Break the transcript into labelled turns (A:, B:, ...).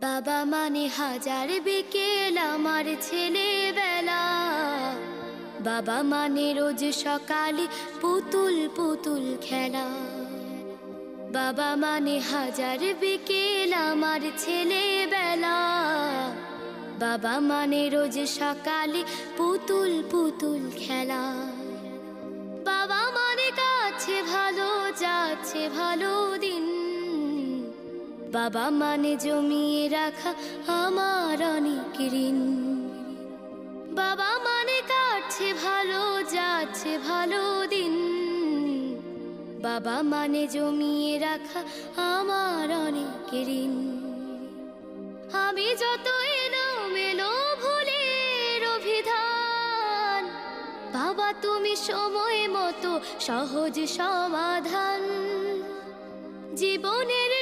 A: বাবা মানে হাজার বিকেল আমার ছেলেবেলা। বাবা মানে রোজ সকালে পুতুল পুতুল খেলা। বাবা মানে হাজার বিকেল আমার ছেলেবেলা। বাবা মানে রোজ সকালে পুতুল পুতুল খেলা। বাবা মানে কাছে ভালো যাচ্ছে ভালো দিন। বাবা মানে জমিয়ে রাখা আমার অনেক ঋণ। বাবা মানে কাটছে ভালো যাচ্ছে ভালো দিন। বাবা মানে জমিয়ে রাখা আমার অনেক ঋণ। আমি যত এলোমেলো ভুলের অভিধান, বাবা তুমি সময় মতো সহজ সমাধান। জীবনের